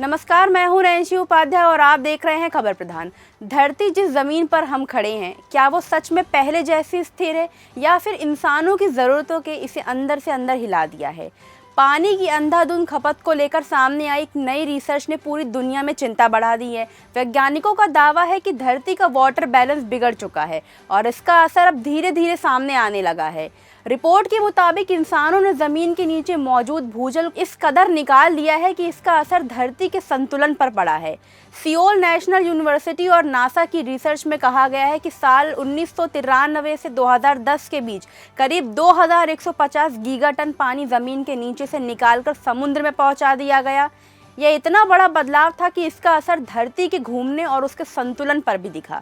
नमस्कार, मैं हूं रैंशी उपाध्याय और आप देख रहे हैं खबर प्रधान। धरती जिस ज़मीन पर हम खड़े हैं, क्या वो सच में पहले जैसी स्थिर है या फिर इंसानों की ज़रूरतों के इसे अंदर से अंदर हिला दिया है। पानी की अंधाधुंध खपत को लेकर सामने आई एक नई रिसर्च ने पूरी दुनिया में चिंता बढ़ा दी है। वैज्ञानिकों का दावा है कि धरती का वाटर बैलेंस बिगड़ चुका है और इसका असर अब धीरे धीरे सामने आने लगा है। रिपोर्ट के मुताबिक इंसानों ने ज़मीन के नीचे मौजूद भूजल इस कदर निकाल लिया है कि इसका असर धरती के संतुलन पर पड़ा है। सियोल नेशनल यूनिवर्सिटी और नासा की रिसर्च में कहा गया है कि साल 1993 से 2010 के बीच करीब 2150 गीगाटन पानी ज़मीन के नीचे से निकालकर समुद्र में पहुंचा दिया गया। यह इतना बड़ा बदलाव था कि इसका असर धरती के घूमने और उसके संतुलन पर भी दिखा।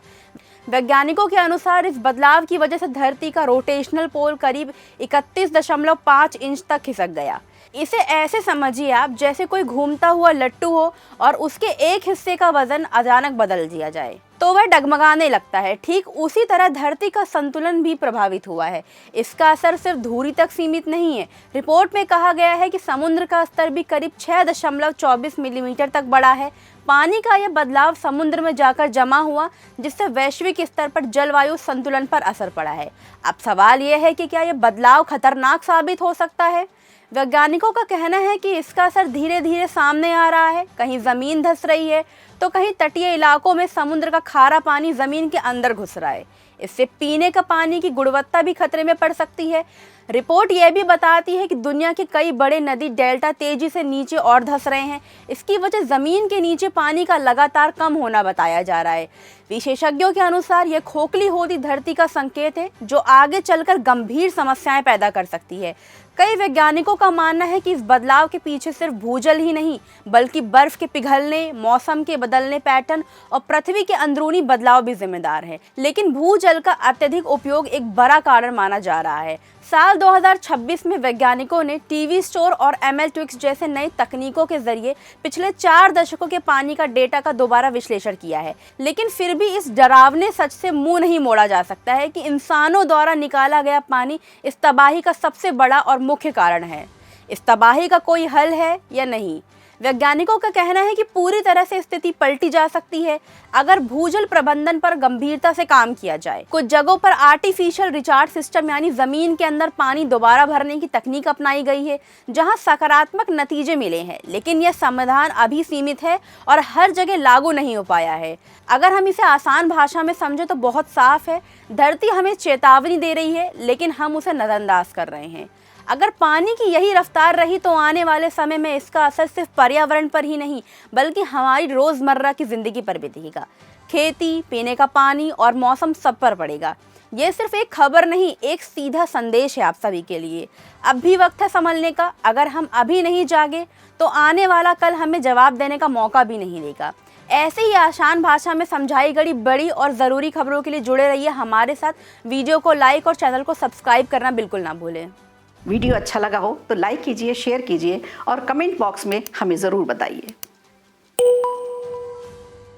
वैज्ञानिकों के अनुसार इस बदलाव की वजह से धरती का रोटेशनल पोल करीब 31.5 इंच तक खिसक गया। इसे ऐसे समझिए आप जैसे कोई घूमता हुआ लट्टू हो और उसके एक हिस्से का वजन अचानक बदल दिया जाए तो वह डगमगाने लगता है। ठीक उसी तरह धरती का संतुलन भी प्रभावित हुआ है। इसका असर सिर्फ धूरी तक सीमित नहीं है। रिपोर्ट में कहा गया है कि समुद्र का स्तर भी करीब 6.24 मिलीमीटर तक बढ़ा है। पानी का यह बदलाव समुद्र में जाकर जमा हुआ, जिससे वैश्विक स्तर पर जलवायु संतुलन पर असर पड़ा है। अब सवाल यह है कि क्या यह बदलाव खतरनाक साबित हो सकता है। वैज्ञानिकों का कहना है कि इसका असर धीरे धीरे सामने आ रहा है। कहीं ज़मीन धंस रही है तो कहीं तटीय इलाकों में समुद्र का खारा पानी ज़मीन के अंदर घुस रहा है। इससे पीने का पानी की गुणवत्ता भी खतरे में पड़ सकती है। रिपोर्ट यह भी बताती है कि दुनिया के कई बड़े नदी डेल्टा तेजी से नीचे और धंस रहे हैं। इसकी वजह ज़मीन के नीचे पानी का लगातार कम होना बताया जा रहा है। विशेषज्ञों के अनुसार यह खोखली होती धरती का संकेत है, जो आगे चलकर गंभीर समस्याएं पैदा कर सकती है। कई वैज्ञानिकों का मानना है कि इस बदलाव के पीछे सिर्फ भूजल ही नहीं, बल्कि बर्फ के पिघलने, मौसम के बदलने पैटर्न और पृथ्वी के अंदरूनी बदलाव भी जिम्मेदार है। लेकिन भूजल का अत्यधिक उपयोग एक बड़ा कारण माना जा रहा है। साल 2026 में वैज्ञानिकों ने टीवी स्टोर और ML ट्विक्स जैसे नई तकनीकों के जरिए पिछले 4 दशकों के पानी का डेटा का दोबारा विश्लेषण किया है। लेकिन फिर भी इस डरावने सच से मुंह नहीं मोड़ा जा सकता है कि इंसानों द्वारा निकाला गया पानी इस तबाही का सबसे बड़ा और मुख्य कारण है। इस तबाही का कोई हल है या नहीं? वैज्ञानिकों का कहना है कि पूरी तरह से स्थिति पलटी जा सकती है अगर भूजल प्रबंधन पर गंभीरता से काम किया जाए। कुछ जगहों पर आर्टिफिशियल रिचार्ज सिस्टम यानी जमीन के अंदर पानी दोबारा भरने की तकनीक अपनाई गई है, जहां सकारात्मक नतीजे मिले हैं। लेकिन यह समाधान अभी सीमित है और हर जगह लागू नहीं हो पाया है। अगर हम इसे आसान भाषा में समझे तो बहुत साफ है, धरती हमें चेतावनी दे रही है लेकिन हम उसे नज़रअंदाज कर रहे हैं। अगर पानी की यही रफ्तार रही तो आने वाले समय में इसका असर सिर्फ पर्यावरण पर ही नहीं, बल्कि हमारी रोज़मर्रा की ज़िंदगी पर भी दिखेगा। खेती, पीने का पानी और मौसम सब पर पड़ेगा। ये सिर्फ एक खबर नहीं, एक सीधा संदेश है आप सभी के लिए। अब भी वक्त है संभलने का। अगर हम अभी नहीं जागे तो आने वाला कल हमें जवाब देने का मौका भी नहीं देगा। ऐसे ही आसान भाषा में समझाई गई बड़ी और ज़रूरी खबरों के लिए जुड़े रहिए हमारे साथ। वीडियो को लाइक और चैनल को सब्सक्राइब करना बिल्कुल ना भूलें। वीडियो अच्छा लगा हो तो लाइक कीजिए, शेयर कीजिए और कमेंट बॉक्स में हमें ज़रूर बताइए।